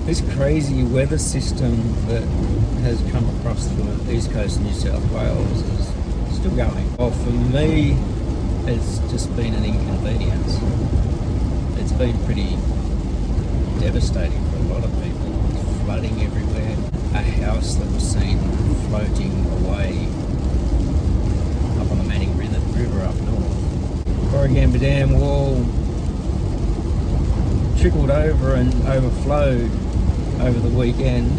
This crazy weather system that has come across the east coast of New South Wales is still going. Well, for me, it's just been an inconvenience. It's been pretty devastating for a lot of people. It's flooding everywhere. A house that was seen floating away up on the Manning River up north. Corrugamba Dam wall trickled over and overflowed over the weekend,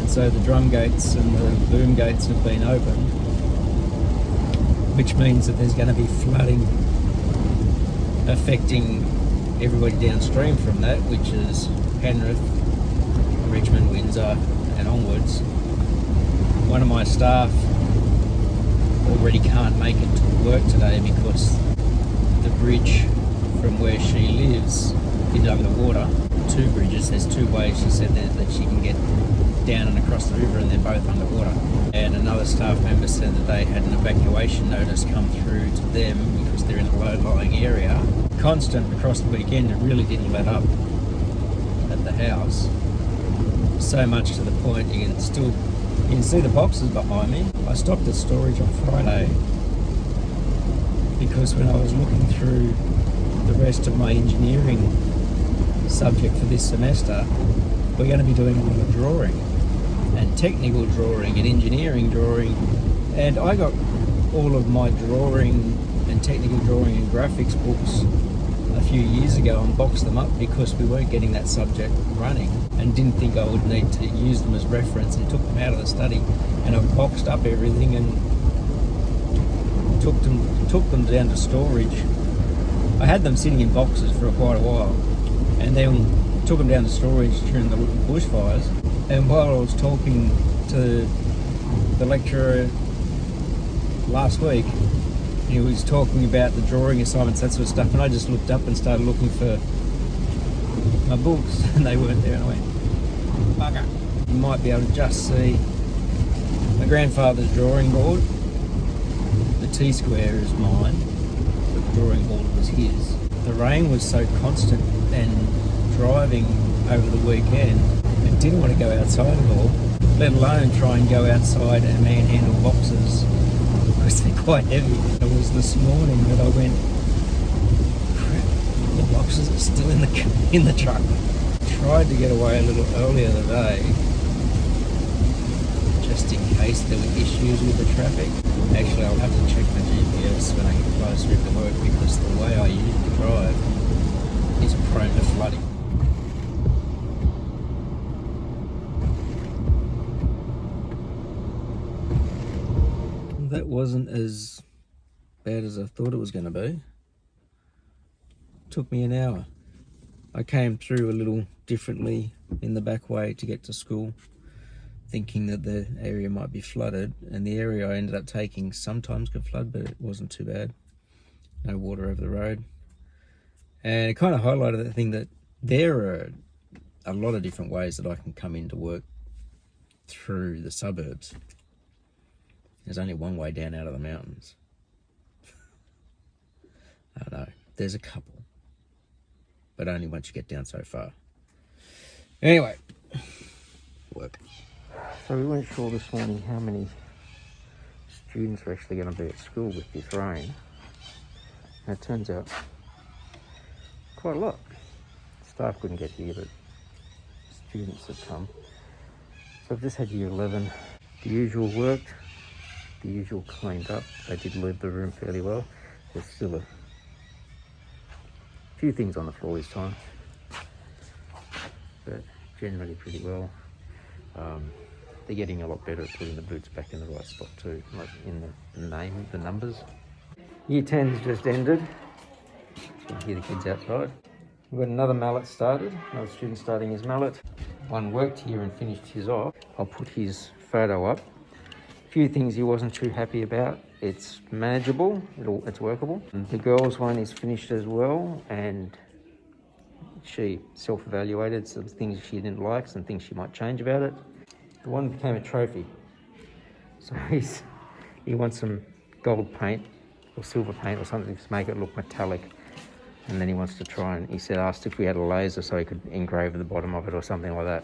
and so the drum gates and the boom gates have been opened, which means that there's going to be flooding affecting everybody downstream from that, which is Penrith, Richmond, Windsor and onwards. One of my staff already can't make it to work today because the bridge from where she lives is underwater. Two bridges, there's two ways she said that she can get down and across the river, and they're both underwater. And another staff member said that they had an evacuation notice come through to them because they're in a low-lying area. Constant across the weekend, it really didn't let up at the house. So much to the point you can see the boxes behind me. I stopped at storage on Friday because when I was looking through the rest of my engineering subject for this semester, we're going to be doing a lot of drawing and technical drawing and engineering drawing, and I got all of my drawing and technical drawing and graphics books a few years ago and boxed them up because we weren't getting that subject running and didn't think I would need to use them as reference, and took them out of the study, and I've boxed up everything and took them down to storage. I had them sitting in boxes for quite a while, and then took them down to storage during the bushfires. And while I was talking to the lecturer last week, he was talking about the drawing assignments, that sort of stuff, and I just looked up and started looking for my books, and they weren't there, and I went, bugger. You might be able to just see my grandfather's drawing board. The T-square is mine, but the drawing board was his. The rain was so constant and driving over the weekend, I didn't want to go outside at all, let alone try and go outside and manhandle boxes because they're quite heavy. It was this morning that I went, crap, the boxes are still in the truck. Tried to get away a little earlier today, just in case there were issues with the traffic. Actually, I'll have to check my GPS when I get closer to work, because the way I usually drive is prone to flooding. That wasn't as bad as I thought it was going to be. Took me an hour. I came through a little differently in the back way to get to school, thinking that the area might be flooded, and the area I ended up taking sometimes could flood, but it wasn't too bad. No water over the road. And it kind of highlighted the thing that there are a lot of different ways that I can come into work through the suburbs. There's only one way down out of the mountains. I don't know, there's a couple, but only once you get down so far. Anyway, work. So we weren't sure this morning how many students are actually going to be at school with this rain. And it turns out quite a lot. Staff couldn't get here, but students have come. So I've just had year 11. The usual worked, the usual cleaned up. They did leave the room fairly well. There's still a few things on the floor this time, but generally pretty well. They're getting a lot better at putting the boots back in the right spot too, like in the numbers. Year 10's just ended. You can hear the kids outside. We've got another mallet started, another student starting his mallet. One worked here and finished his off. I'll put his photo up. A few things he wasn't too happy about. It's manageable, it's workable. The girls' one is finished as well, and she self-evaluated some things she didn't like, some things she might change about it. The one became a trophy. So he wants some gold paint or silver paint or something to make it look metallic. And then he wants to try and, asked if we had a laser so he could engrave the bottom of it or something like that.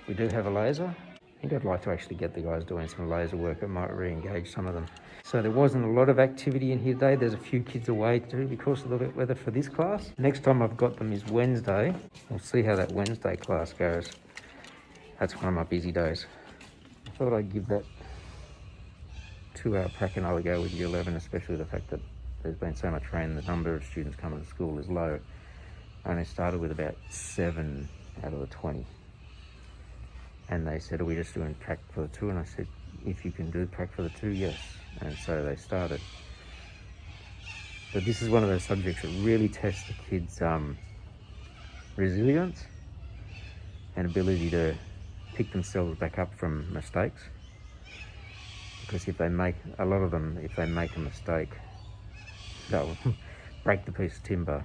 We do have a laser. I think I'd like to actually get the guys doing some laser work. It might re-engage some of them. So there wasn't a lot of activity in here today. There's a few kids away too because of the wet weather for this class. Next time I've got them is Wednesday. We'll see how that Wednesday class goes. That's one of my busy days. I thought I'd give that 2-hour pack another go with year 11, especially the fact that there's been so much rain, the number of students coming to school is low. I only started with about 7 out of the 20. And they said, are we just doing prac for the 2? And I said, if you can do prac for the 2, yes. And so they started. But this is one of those subjects that really tests the kids' resilience and ability to pick themselves back up from mistakes. Because if they make, a lot of them, if they make a mistake, they'll break the piece of timber,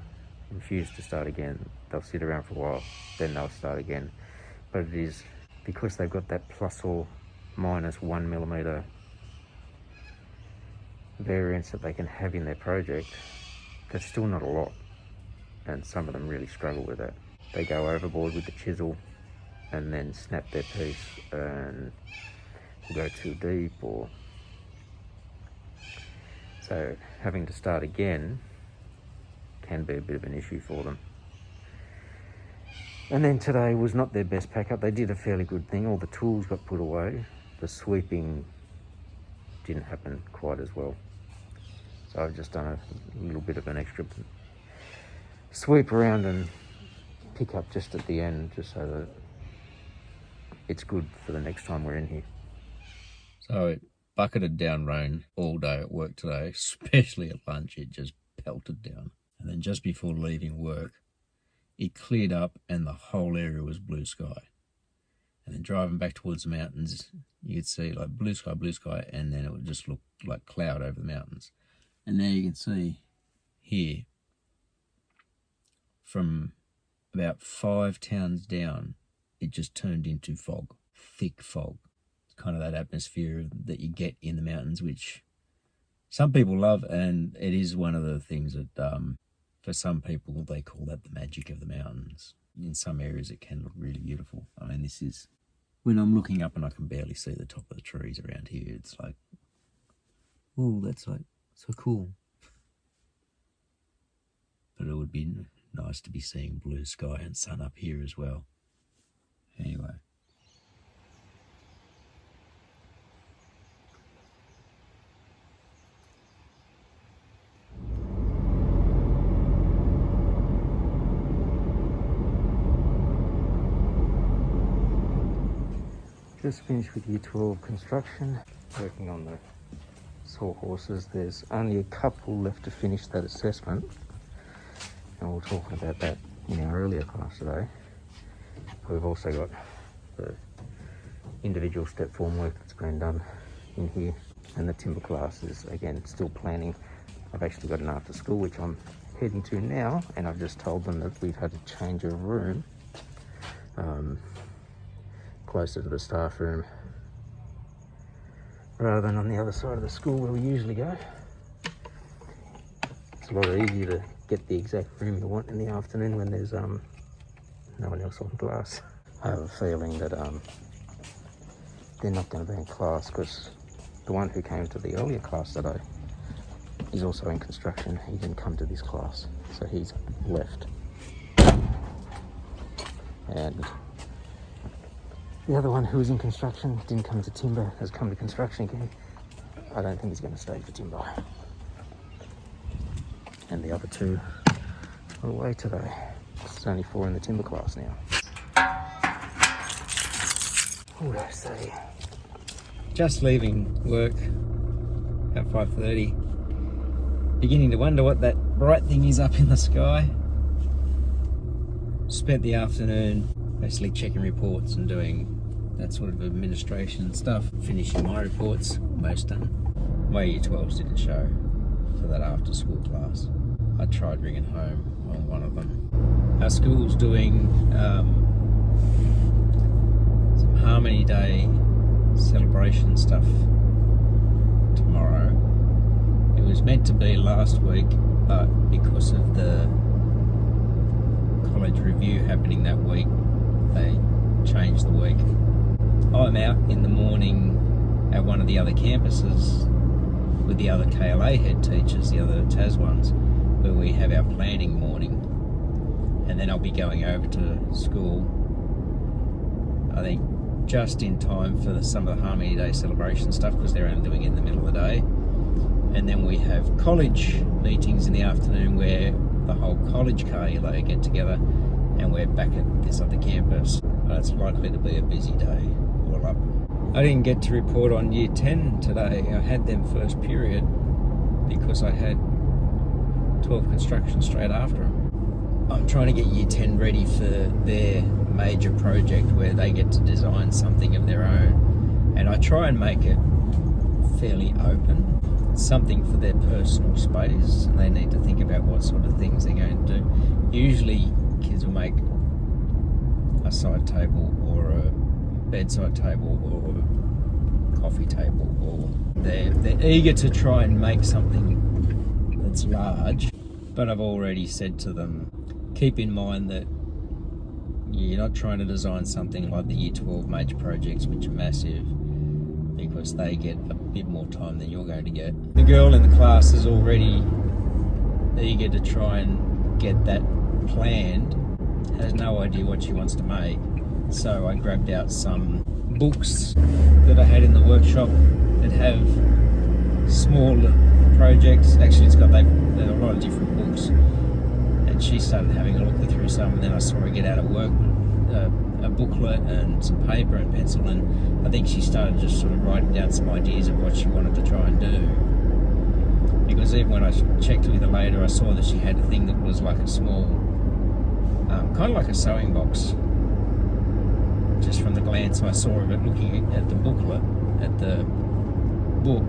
refuse to start again. They'll sit around for a while, then they'll start again. But it is because they've got that plus or minus 1 millimeter variance that they can have in their project, that's still not a lot. And some of them really struggle with that. They go overboard with the chisel and then snap their piece and go too deep, or so having to start again can be a bit of an issue for them. And then today was not their best pack up. They did a fairly good thing. All the tools got put away. The sweeping didn't happen quite as well. So I've just done a little bit of an extra sweep around and pick up just at the end, just so that it's good for the next time we're in here. So it bucketed down rain all day at work today, especially at lunch. It just pelted down. And then just before leaving work, it cleared up and the whole area was blue sky. And then driving back towards the mountains, you could see like blue sky, and then it would just look like cloud over the mountains. And now you can see here, from about 5 towns down, it just turned into fog, thick fog. Kind of that atmosphere that you get in the mountains, which some people love, and it is one of the things that for some people they call that the magic of the mountains. In some areas it can look really beautiful. I mean, this is when I'm looking up and I can barely see the top of the trees around here. It's like, oh, that's like so cool. But it would be nice to be seeing blue sky and sun up here as well. Anyway. Just finished with year 12 construction, working on the sawhorses. There's only a couple left to finish that assessment, and we're talking about that in our earlier class today. We've also got the individual step form work that's been done in here, and the timber class is again still planning. I've actually got an after school which I'm heading to now, and I've just told them that we've had to change a room closer to the staff room rather than on the other side of the school where we usually go. It's a lot easier to get the exact room you want in the afternoon when there's no one else on class. I have a feeling that they're not going to be in class because the one who came to the earlier class today is also in construction. He didn't come to this class, so he's left. And the other one who was in construction, didn't come to timber, has come to construction again. I don't think he's going to stay for timber. And the other two are away today. There's only 4 in the timber class now. What would I say? Just leaving work at 5:30. Beginning to wonder what that bright thing is up in the sky. Spent the afternoon basically checking reports and doing that sort of administration stuff, finishing my reports, almost done. My year 12s didn't show for that after school class. I tried ringing home on one of them. Our school's doing some Harmony Day celebration stuff tomorrow. It was meant to be last week, but because of the I'm out in the morning at one of the other campuses with the other KLA head teachers, the other TAS ones, where we have our planning morning. And then I'll be going over to school, I think just in time for some of the Harmony Day celebration stuff, because they're only doing it in the middle of the day. And then we have college meetings in the afternoon where the whole college KLA get together, and we're back at this other campus. It's likely to be a busy day all up. I didn't get to report on Year 10 today. I had them first period because I had 12 construction straight after them. I'm trying to get Year 10 ready for their major project where they get to design something of their own. And I try and make it fairly open, something for their personal space, and they need to think about what sort of things they're going to do. Usually kids will make a side table or a bedside table or a coffee table, or they're eager to try and make something that's large. But I've already said to them, keep in mind that you're not trying to design something like the Year 12 major projects, which are massive, because they get a bit more time than you're going to get. The girl in the class is already eager to try and get that planned, has no idea what she wants to make. So I grabbed out some books that I had in the workshop that have smaller projects. Actually, there are a lot of different books, and she started having a look through some, and then I saw her get out of work a booklet and some paper and pencil, and I think she started just sort of writing down some ideas of what she wanted to try and do. Because even when I checked with her later, I saw that she had a thing that was like a small, kind of like a sewing box. Just from the glance I saw of it, looking at the booklet, at the book,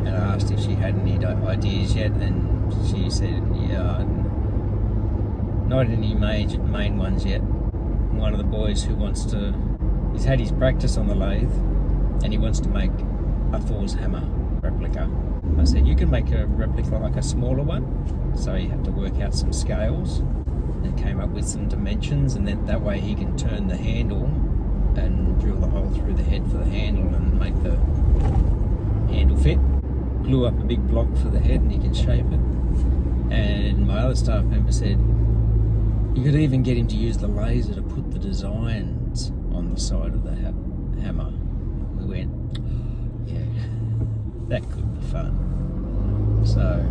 and I asked if she had any ideas yet, and she said, yeah, not any main ones yet. One of the boys who he's had his practice on the lathe, and he wants to make a Thor's hammer replica. I said, you can make a replica like a smaller one, so you have to work out some scales, and came up with some dimensions, and then that way he can turn the handle and drill the hole through the head for the handle and make the handle fit. Glue up a big block for the head and he can shape it. And my other staff member said, you could even get him to use the laser to put the designs on the side of the hammer. We went, yeah, that could be fun. So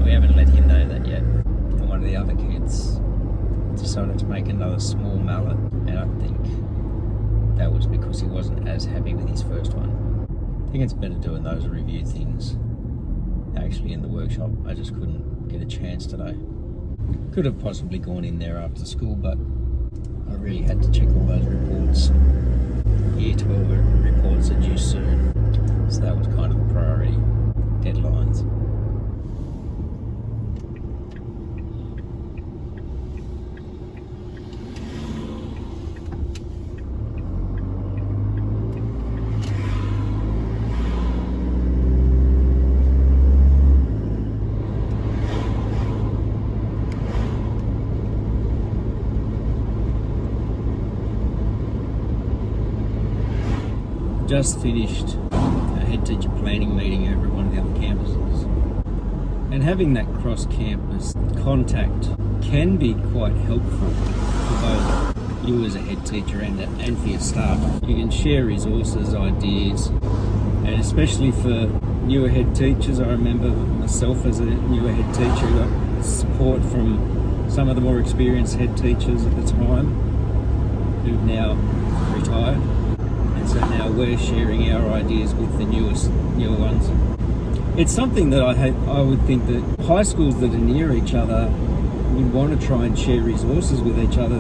we haven't let him know that yet. And one of the other kids decided to make another small mallet, and I think that was because he wasn't as happy with his first one. I think it's better doing those review things actually in the workshop. I just couldn't get a chance today. Could have possibly gone in there after school, but I really had to check all those reports. Year 12 reports are due soon, so that was kind of the priority deadlines. Just finished a head teacher planning meeting over at one of the other campuses, and having that cross-campus contact can be quite helpful for both you as a head teacher and for your staff. You can share resources, ideas, and especially for newer head teachers. I remember myself as a newer head teacher got support from some of the more experienced head teachers at the time who've now retired. So now we're sharing our ideas with the newer ones. It's something that I would think that high schools that are near each other would want to try and share resources with each other,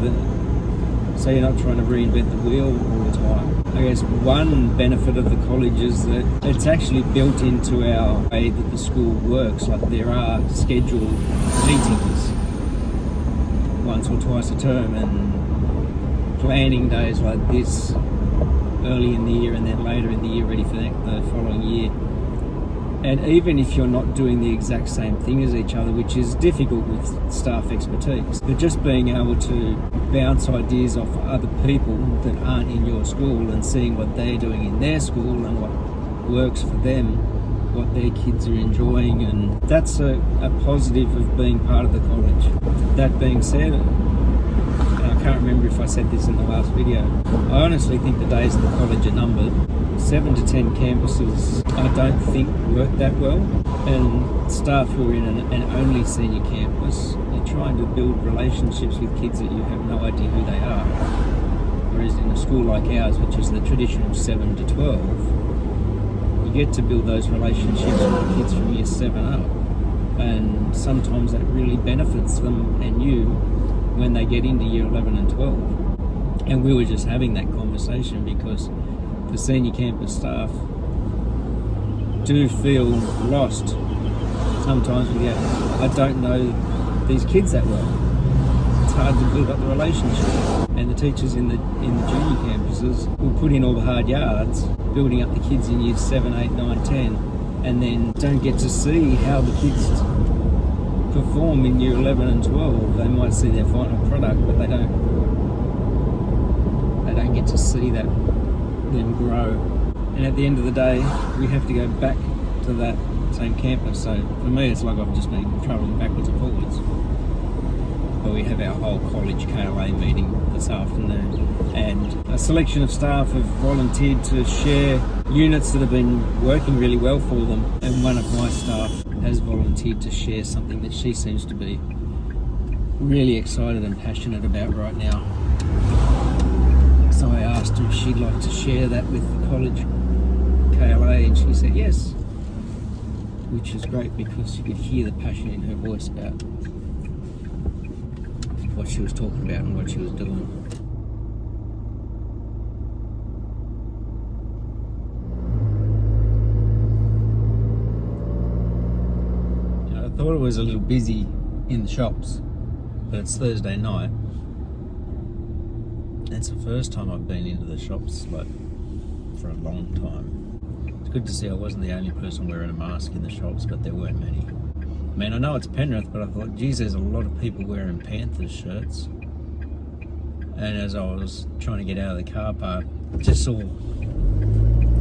so you're not trying to reinvent the wheel all the time. I guess one benefit of the college is that it's actually built into our way that the school works. Like there are scheduled meetings once or twice a term, and planning days like this early in the year and then later in the year ready for the following year. And even if you're not doing the exact same thing as each other, which is difficult with staff expertise, but just being able to bounce ideas off other people that aren't in your school and seeing what they're doing in their school and what works for them, what their kids are enjoying, and that's a positive of being part of the college. That being said, and I can't remember if I said this in the last video, I honestly think the days of the college are numbered. 7 to 10 campuses I don't think work that well, and staff who are in an only senior campus, you're trying to build relationships with kids that you have no idea who they are. Whereas in a school like ours, which is the traditional 7 to 12, you get to build those relationships with the kids from year 7 up, and sometimes that really benefits them and you when they get into year 11 and 12. And we were just having that conversation because the senior campus staff do feel lost sometimes without, I don't know these kids that well. It's hard to build up the relationship. And the teachers in the junior campuses will put in all the hard yards, building up the kids in years 7, 8, 9, 10, and then don't get to see how the kids perform in year 11 and 12. They might see their final product, but they don't get to see that them grow. And at the end of the day, we have to go back to that same campus. So for me, it's like I've just been travelling backwards and forwards. But we have our whole college KLA meeting this afternoon, and a selection of staff have volunteered to share units that have been working really well for them, and one of my staff has volunteered to share something that she seems to be really excited and passionate about right now. So I asked her if she'd like to share that with the college KLA, and she said yes, which is great because you could hear the passion in her voice about what she was talking about and what she was doing. I thought it was a little busy in the shops, but it's Thursday night. It's the first time I've been into the shops for a long time. It's good to see I wasn't the only person wearing a mask in the shops, but there weren't many. I mean, I know it's Penrith, but I thought, geez, there's a lot of people wearing Panthers shirts. And as I was trying to get out of the car park, I just saw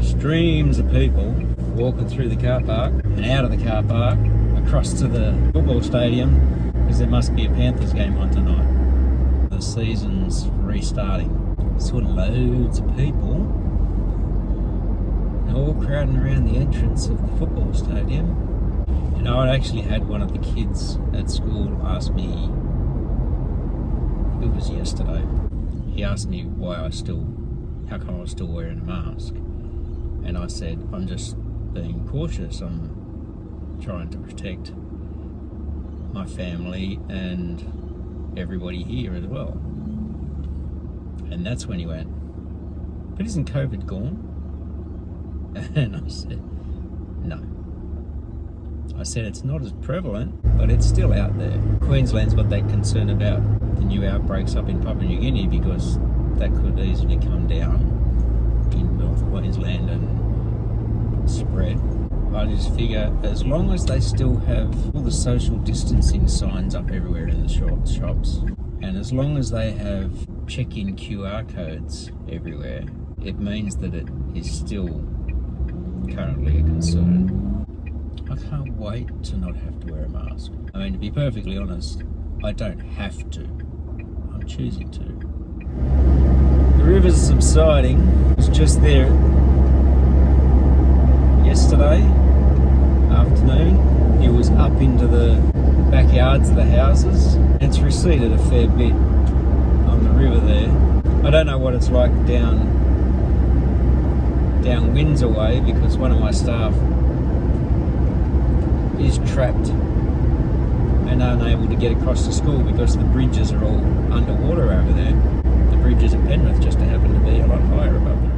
streams of people walking through the car park and out of the car park across to the football stadium, because there must be a Panthers game on tonight. The season's restarting. Saw loads of people all crowding around the entrance of the football stadium. You know, I actually had one of the kids at school ask me, it was yesterday, he asked me how come I was still wearing a mask. And I said, I'm just being cautious. I'm trying to protect my family and everybody here as well. And that's when he went, but isn't COVID gone? And I said, no. I said it's not as prevalent, but it's still out there. Queensland's got that concern about the new outbreaks up in Papua New Guinea, because that could easily come down in North Queensland and spread. I just figure as long as they still have all the social distancing signs up everywhere in the shops, and as long as they have check-in QR codes everywhere, it means that it is still currently a concern. I can't wait to not have to wear a mask. I mean, to be perfectly honest, I don't have to. I'm choosing to. The river's subsiding. It was just there yesterday afternoon. It was up into the backyards of the houses. It's receded a fair bit on the river there. I don't know what it's like down Windsor way, because one of my staff is trapped and unable to get across to school because the bridges are all underwater over there. The bridges at Penrith just happen to be a lot higher above them.